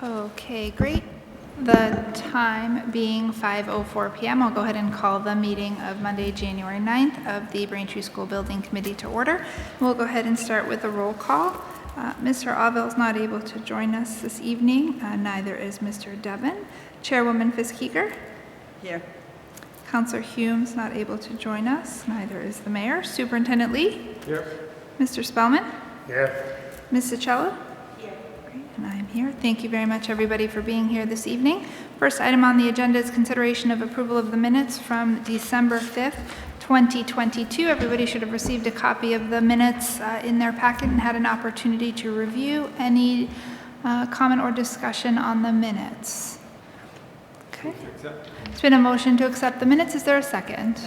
Okay, great. The time being 5:04 p.m., I'll go ahead and call the meeting of Monday, January 9th of the Braintree School Building Committee to order. We'll go ahead and start with a roll call. Mr. Auvel is not able to join us this evening. Neither is Mr. Devon. Chairwoman Fisk-Heeger? Here. Councillor Humes not able to join us. Neither is the mayor. Superintendent Lee? Here. Mr. Spellman? Here. Ms. Sichello? And I am here. Thank you very much, everybody, for being here this evening. First item on the agenda is consideration of approval of the minutes from December 5th, 2022. Everybody should have received a copy of the minutes in their packet and had an opportunity to review. Any comment or discussion on the minutes? Okay. It's been a motion to accept the minutes. Is there a second?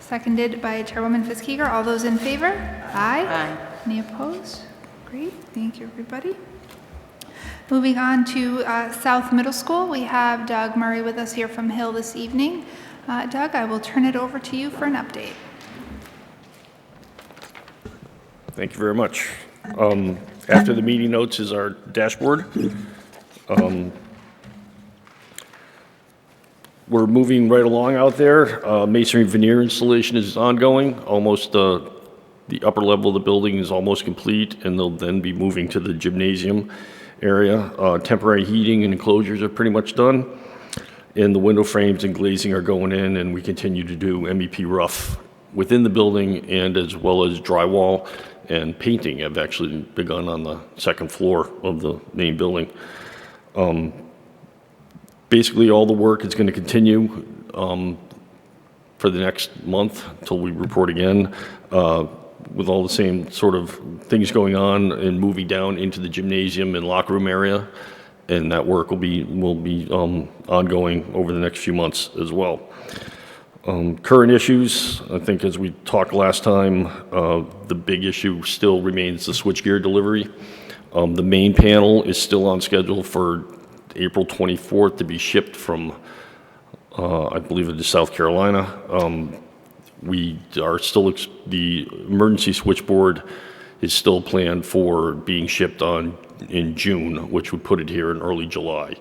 Seconded by Chairwoman Fisk-Heeger. All those in favor? Aye. Aye. Any opposed? Great. Thank you, everybody. Moving on to South Middle School, we have Doug Murray with us here from Hill this evening. Doug, I will turn it over to you for an update. Thank you very much. After the meeting notes is our dashboard. We're moving right along out there. Masonry veneer installation is ongoing. Almost the upper level of the building is almost complete, and they'll then be moving to the gymnasium area. Temporary heating and enclosures are pretty much done, and the window frames and glazing are going in, and we continue to do MEP rough within the building, and as well as drywall and painting have actually begun on the second floor of the main building. Basically, all the work is going to continue for the next month until we report again, with all the same sort of things going on and moving down into the gymnasium and locker room area, and that work will be ongoing over the next few months as well. Current issues, I think as we talked last time, the big issue still remains the switchgear delivery. The main panel is still on schedule for April 24th to be shipped from, I believe it is South Carolina. We are still, the emergency switchboard is still planned for being shipped in June, which would put it here in early July.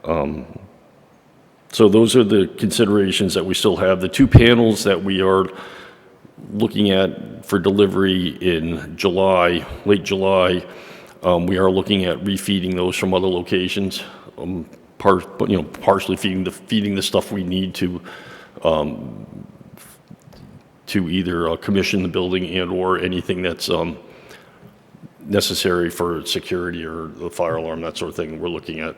So those are the considerations that we still have. The two panels that we are looking at for delivery in July, late July, we are looking at refeeding those from other locations, partially feeding the stuff we need to either commission the building and or anything that's necessary for security or the fire alarm, that sort of thing. We're looking at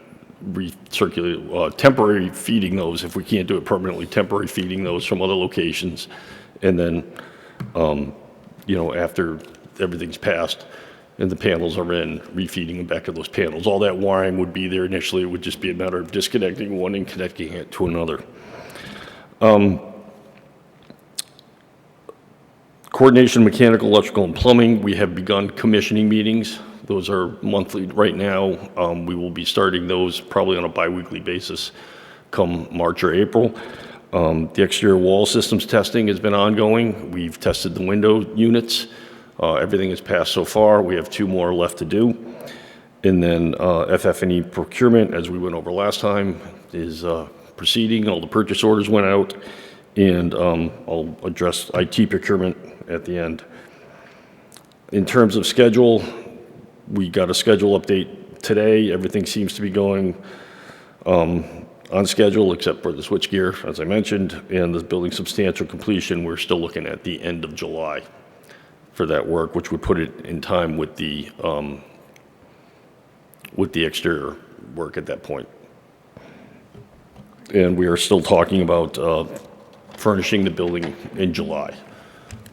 temporary feeding those, if we can't do it permanently, temporary feeding those from other locations. And then, after everything's passed and the panels are in, refeeding them back to those panels. All that wiring would be there initially. It would just be a matter of disconnecting one and connecting it to another. Coordination, mechanical, electrical, and plumbing. We have begun commissioning meetings. Those are monthly right now. We will be starting those probably on a bi-weekly basis come March or April. The exterior wall systems testing has been ongoing. We've tested the window units. Everything has passed so far. We have 2 more left to do. And then FF&E procurement, as we went over last time, is proceeding. All the purchase orders went out. And I'll address IT procurement at the end. In terms of schedule, we got a schedule update today. Everything seems to be going on schedule except for the switchgear, as I mentioned, and the building substantial completion. We're still looking at the end of July for that work, which would put it in time with the exterior work at that point. And we are still talking about furnishing the building in July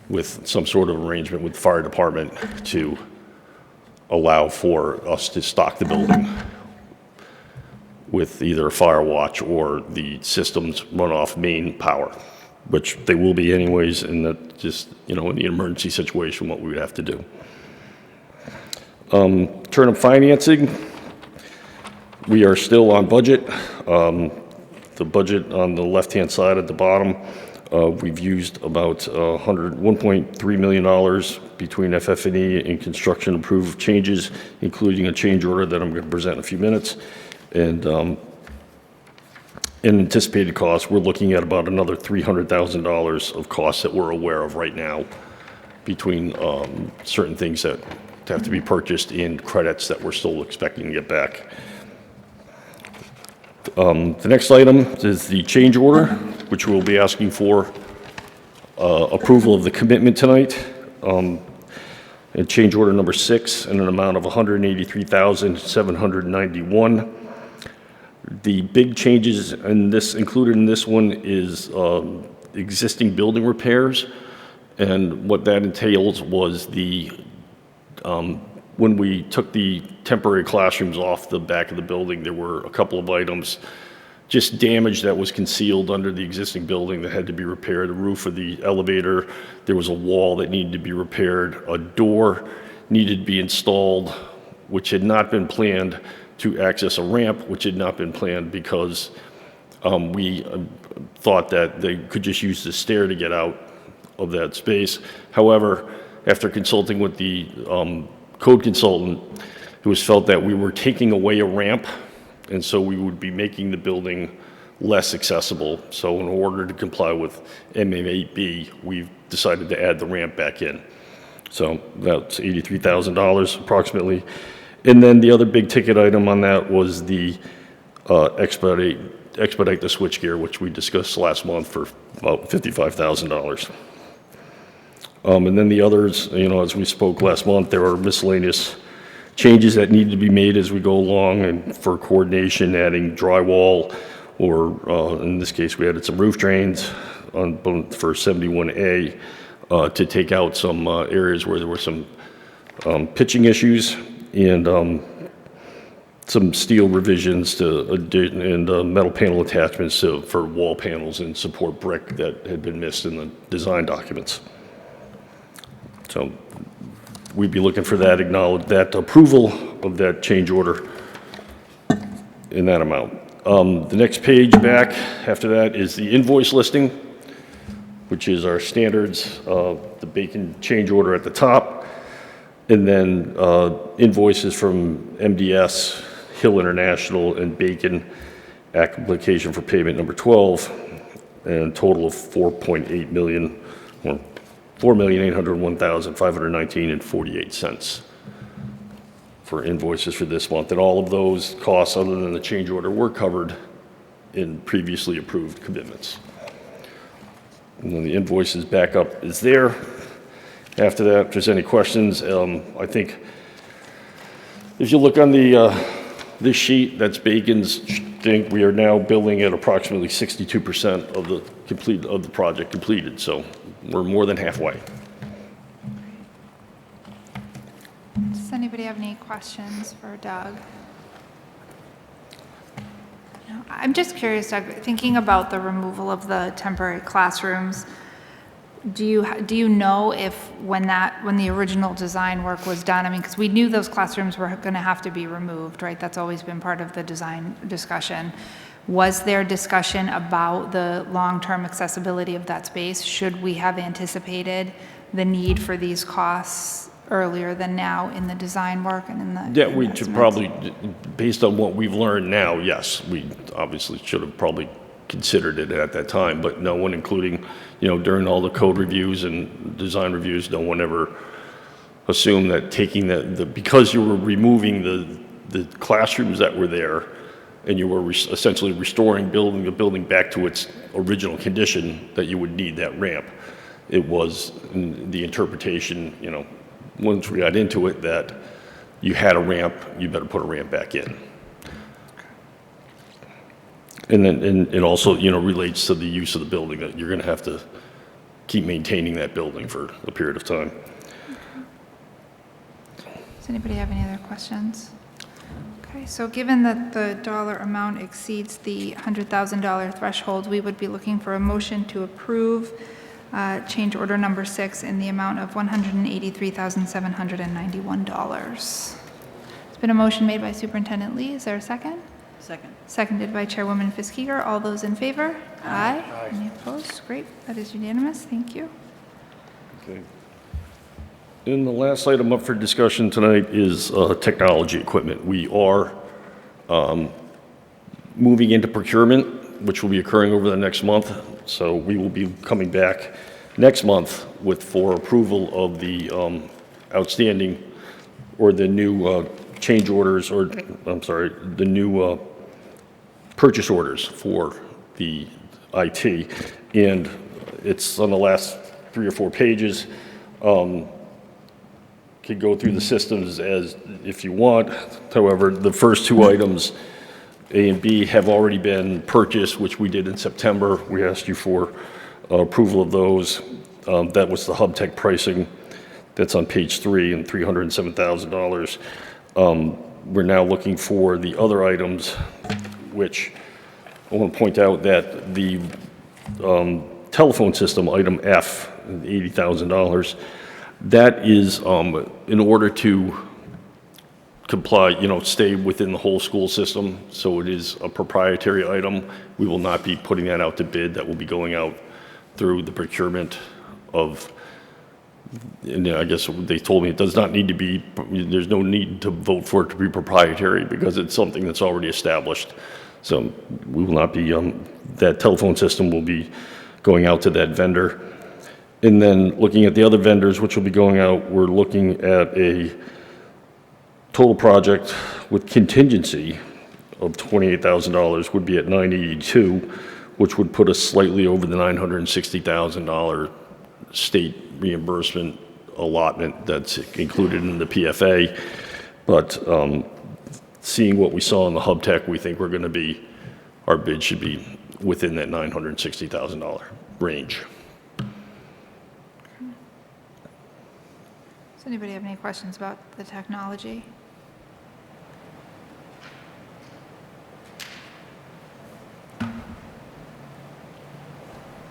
with some sort of arrangement with the fire department to allow for us to stock the building with either a fire watch or the systems run off main power, which they will be anyways, and that just, in the emergency situation, what we would have to do. Turnip financing, we are still on budget. The budget on the left-hand side at the bottom, we've used about $1.3 million between FF&E and construction approved changes, including a change order that I'm going to present in a few minutes. And in anticipated costs, we're looking at about another $300,000 of costs that we're aware of right now between certain things that have to be purchased and credits that we're still expecting to get back. The next item is the change order, which we'll be asking for approval of the commitment tonight. And change order number 6 in an amount of $183,791. The big changes in this, included in this one, is existing building repairs. And what that entails was when we took the temporary classrooms off the back of the building, there were a couple of items, just damage that was concealed under the existing building that had to be repaired. The roof of the elevator, there was a wall that needed to be repaired. A door needed to be installed, which had not been planned, to access a ramp, which had not been planned because we thought that they could just use the stair to get out of that space. However, after consulting with the code consultant, it was felt that we were taking away a ramp, and so we would be making the building less accessible. So in order to comply with MMA8B, we've decided to add the ramp back in. So that's $83,000 approximately. And then the other big ticket item on that was the expedite the switchgear, which we discussed last month for about $55,000. And then the others, as we spoke last month, there are miscellaneous changes that need to be made as we go along, and for coordination, adding drywall, or in this case, we added some roof drains for 71A to take out some areas where there were some pitching issues, and some steel revisions and metal panel attachments for wall panels and support brick that had been missed in the design documents. So we'd be looking for that approval of that change order in that amount. The next page back after that is the invoice listing, which is our standards, the Bacon change order at the top, and then invoices from MDS, Hill International, and Bacon, application for payment number 12, and a total of $4.8 million, or $4,801,519.48 for invoices for this month. And all of those costs, other than the change order, were covered in previously approved commitments. And then the invoices backup is there. After that, if there's any questions, I think if you look on this sheet, that's Bacon's. I think we are now billing at approximately 62% of the project completed. So we're more than halfway. Does anybody have any questions for Doug? No, I'm just curious, Doug, thinking about the removal of the temporary classrooms, do you know if when the original design work was done, I mean, because we knew those classrooms were going to have to be removed, right? That's always been part of the design discussion. Was there discussion about the long-term accessibility of that space? Should we have anticipated the need for these costs earlier than now in the design work and in the we should probably, based on what we've learned now, yes, we obviously should have probably considered it at that time, but no one, including, during all the code reviews and design reviews, no one ever assumed that taking because you were removing the classrooms that were there, and you were essentially restoring the building back to its original condition, that you would need that ramp. It was the interpretation, once we got into it, that you had a ramp, you better put a ramp back in. And then it also, relates to the use of the building, that you're going to have to keep maintaining that building for a period of time. Does anybody have any other questions? Okay, so given that the dollar amount exceeds the $100,000 threshold, we would be looking for a motion to approve change order number 6 in the amount of $183,791. It's been a motion made by Superintendent Lee. Is there a second? Second. Seconded by Chairwoman Fitzgiger. All those in favor? Aye. Any opposed? Great. That is unanimous. Thank you. Okay. And the last item up for discussion tonight is technology equipment. We are moving into procurement, which will be occurring over the next month. So we will be coming back next month for approval of the outstanding or the new change orders, or I'm sorry, the new purchase orders for the IT. And it's on the last 3 or 4 pages. Could go through the systems as if you want. However, the first 2 items, A and B, have already been purchased, which we did in September. We asked you for approval of those. That was the HubTech pricing. That's on page 3 and $307,000. We're now looking for the other items, which I want to point out that the telephone system, item F, $80,000, that is in order to comply, stay within the whole school system. So it is a proprietary item. We will not be putting that out to bid. That will be going out through the procurement of, and I guess they told me it does not need to be, there's no need to vote for it to be proprietary because it's something that's already established. So we will not be, that telephone system will be going out to that vendor. And then looking at the other vendors, which will be going out, we're looking at a total project with contingency of $28,000 would be at $982, which would put us slightly over the $960,000 state reimbursement allotment that's included in the PFA. But seeing what we saw in the HubTech, we think our bid should be within that $960,000 range. Does anybody have any questions about the technology?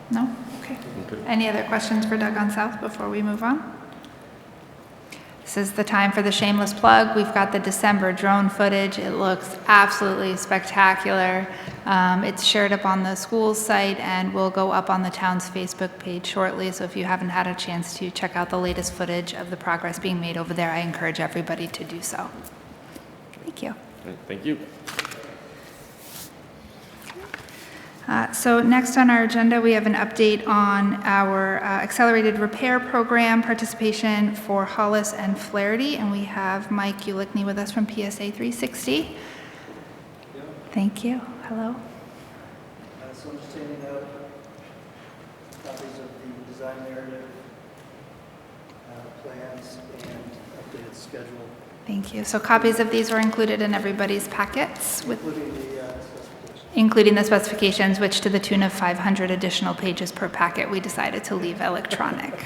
No? Okay. Any other questions for Doug on South before we move on? This is the time for the shameless plug. We've got the December drone footage. It looks absolutely spectacular. It's shared up on the school's site and will go up on the town's Facebook page shortly. So if you haven't had a chance to check out the latest footage of the progress being made over there, I encourage everybody to do so. Thank you. Thank you. So next on our agenda, we have an update on our accelerated repair program participation for Hollis and Flaherty, and we have Mike Ulickney with us from PSA 360. Thank you. Hello. So I'm just handing out copies of the design narrative, plans, and updated schedule, Thank you. So copies of these were included in everybody's packets, including the including the specifications, which to the tune of 500 additional pages per packet, we decided to leave electronic.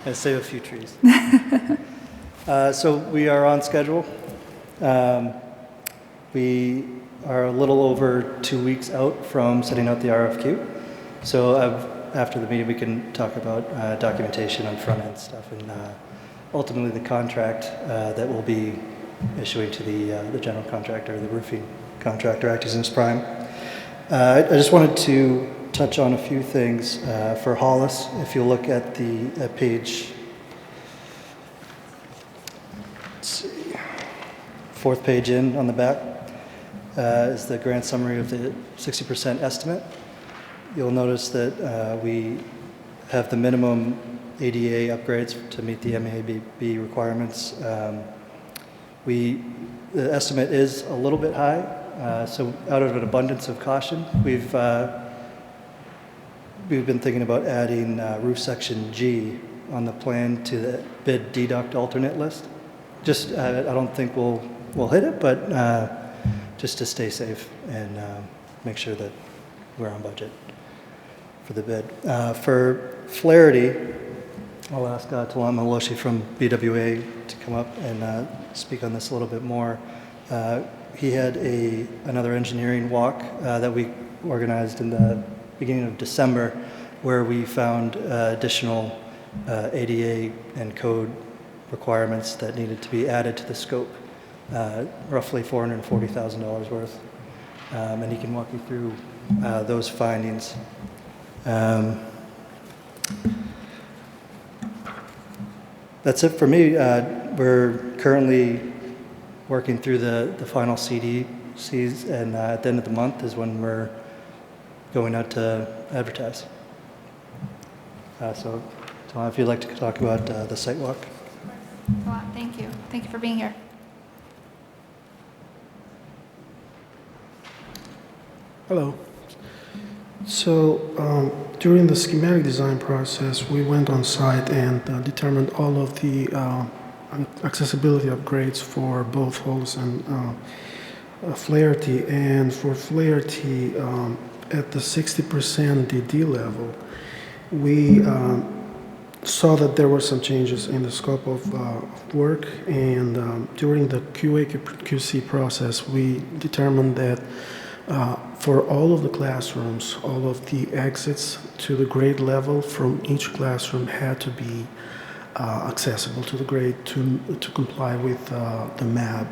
and save a few trees. So we are on schedule. We are a little over 2 weeks out from setting out the RFQ. So after the meeting, we can talk about documentation on front-end stuff and ultimately the contract that we'll be issuing to the general contractor, the roofing contractor, Actesians Prime. I just wanted to touch on a few things for Hollis. If you look at the page, let's see, 4th page in on the back is the grant summary of the 60% estimate. You'll notice that we have the minimum ADA upgrades to meet the MAB requirements. The estimate is a little bit high. So out of an abundance of caution, we've been thinking about adding roof section G on the plan to the bid deduct alternate list. Just, I don't think we'll hit it, but just to stay safe and make sure that we're on budget for the bid. For Flaherty, I'll ask Talam Maloshi from BWA to come up and speak on this a little bit more. He had another engineering walk that we organized in the beginning of December, where we found additional ADA and code requirements that needed to be added to the scope, roughly $440,000 worth. And he can walk you through those findings. That's it for me. We're working through the final CDCs, and at the end of the month is when we're going out to advertise. So, Tom, if you'd like to talk about the site walk. Thanks a lot. Thank you. Thank you for being here. Hello. So during the schematic design process, we went on site and determined all of the accessibility upgrades for both Hollis and Flaherty. And for Flaherty, at the 60% DD level, we saw that there were some changes in the scope of work. And during the QA/QC process, we determined that for all of the classrooms, all of the exits to the grade level from each classroom had to be accessible to the grade to comply with the MAB.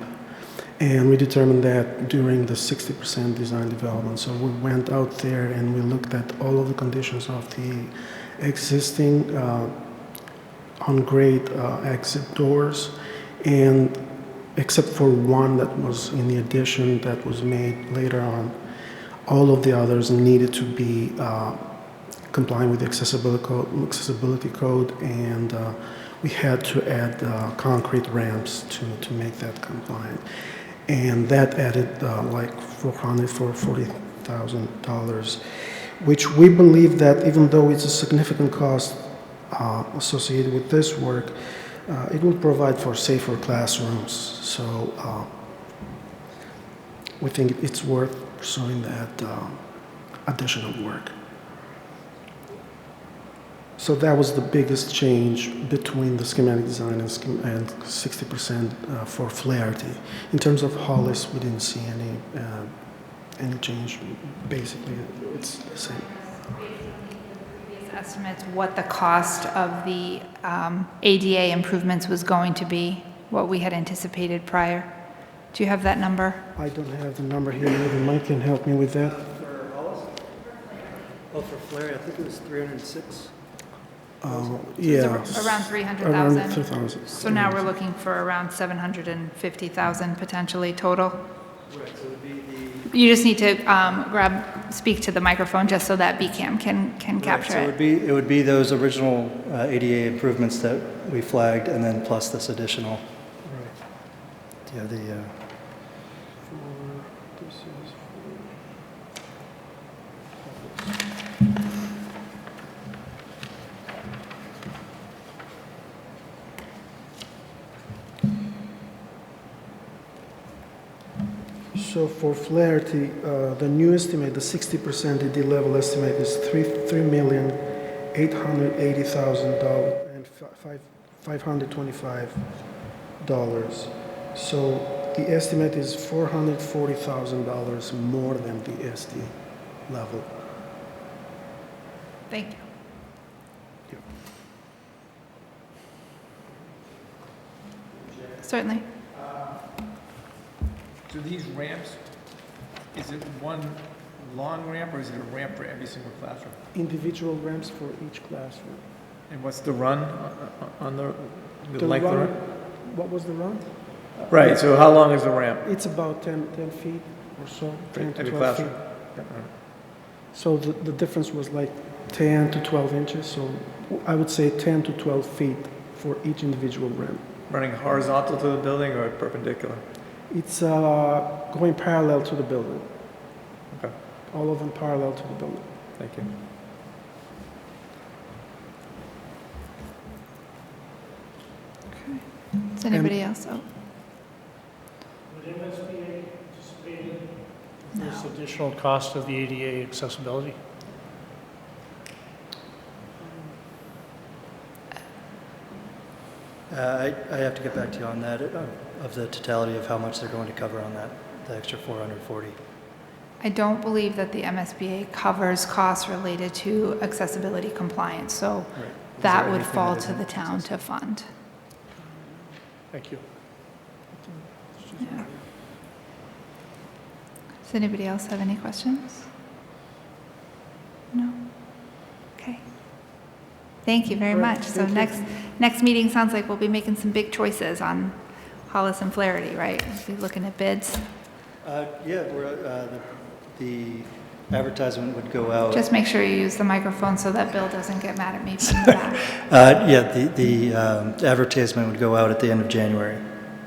And we determined that during the 60% design development. So we went out there and we looked at all of the conditions of the existing on-grade exit doors, and except for one that was in the addition that was made later on, all of the others needed to be complying with the accessibility code, and we had to add concrete ramps to make that compliant. And that added like $440,000, which we believe that even though it's a significant cost associated with this work, it will provide for safer classrooms. So we think it's worth pursuing that additional work. So that was the biggest change between the schematic design and 60% for Flaherty. In terms of Hollis, we didn't see any change. Basically, it's the same. Estimates what the cost of the ADA improvements was going to be, what we had anticipated prior. Do you have that number? I don't have the number here. Maybe Mike can help me with that. For Hollis? Oh, for Flaherty, I think it was 306. Yeah. Around 300,000. Around 3,000. So now we're looking for around 750,000 potentially total. Right, so it would be You just need to speak to the microphone just so that BCAM can capture so it. it would be those original ADA improvements that we flagged, and then plus this additional. Right. Yeah, So for Flaherty, the new estimate, the 60% DD level estimate is $3,880,000 and $525. So the estimate is $440,000 more than the SD level. Thank you. Certainly. Do these ramps, is it one long ramp or is it a ramp for every single classroom? Individual ramps for each classroom. And what's the run on the The length of the run, ramp? what was the run? Right, so how long is the ramp? It's about 10 feet or so, 10 to Every 12 feet. classroom? So the difference was like 10 to 12 inches, so I would say 10 to 12 feet for each individual ramp. Running horizontal to the building or perpendicular? It's going parallel to the building, Okay, all of them parallel to the building. thank you. Does anybody else? Oh, Would MSBA participate in this additional cost of the ADA accessibility? I have to get back to you on that, of the totality of how much they're going to cover on that, the extra 440. I don't believe that the MSBA covers costs related to accessibility compliance, so Right. Is that there would anything fall that to isn't the town to fund. Thank you. Yeah. Does anybody else have any questions? No? Okay. Thank you very All right, much. So thank you. next meeting sounds like we'll be making some big choices on Hollis and Flaherty, right? We'll be looking at bids. Yeah, the advertisement would go out. Just make sure you use the microphone so that Bill doesn't get mad at me from the back. Yeah, the advertisement would go out at the end of January.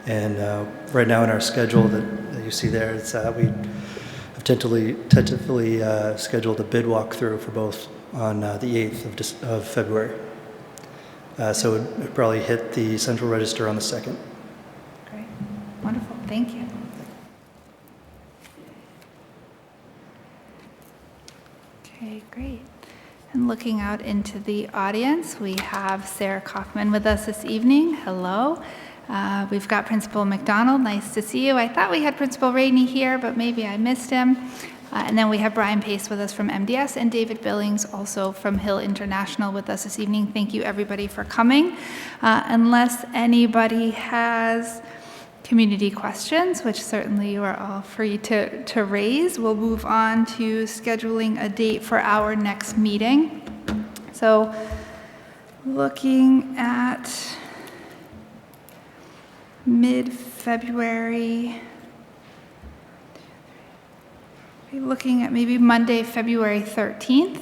And right now in our schedule that you see there, it's, we have tentatively scheduled a bid walkthrough for both on the 8th of February. So it would probably hit the Central Register on the 2nd. Great, wonderful, thank you. Okay, great. And looking out into the audience, we have Sarah Kaufman with us this evening. Hello. We've got Principal McDonald. Nice to see you. I thought we had Principal Rainey here, but maybe I missed him. And then we have Brian Pace with us from MDS and David Billings also from Hill International with us this evening. Thank you everybody for coming. Unless anybody has community questions, which certainly you are all free to raise, we'll move on to scheduling a date for our next meeting. So looking at mid-February, we're looking at maybe Monday, February 13th.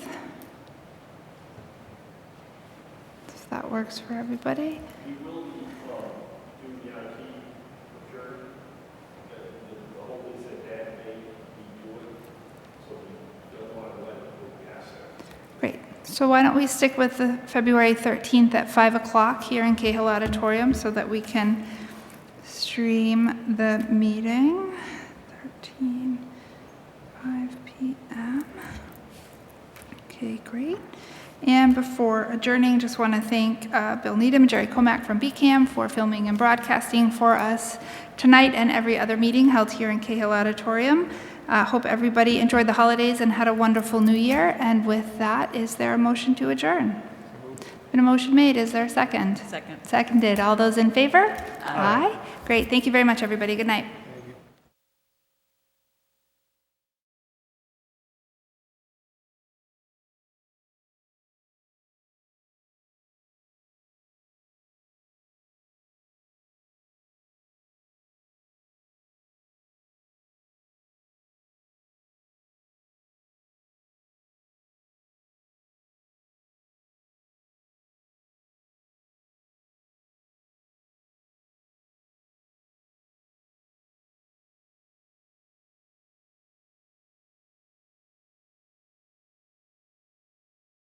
If that works for everybody. We will do the IT for sure. The hope is that may be doing, so we don't want to let it go past that. Great. So why don't we stick with the February 13th at 5 o'clock here in Cahill Auditorium so that we can stream the meeting. 5 p.m. Okay, great. And before adjourning, just want to thank Bill Needham and Jerry Comack from BCAM for filming and broadcasting for us tonight and every other meeting held here in Cahill Auditorium. Hope everybody enjoyed the holidays and had a wonderful new year. And with that, is there a motion to adjourn? Been a motion made. Is there a second? Second. Seconded. All those in favor? Aye. Great. Thank you very much, everybody. Good night.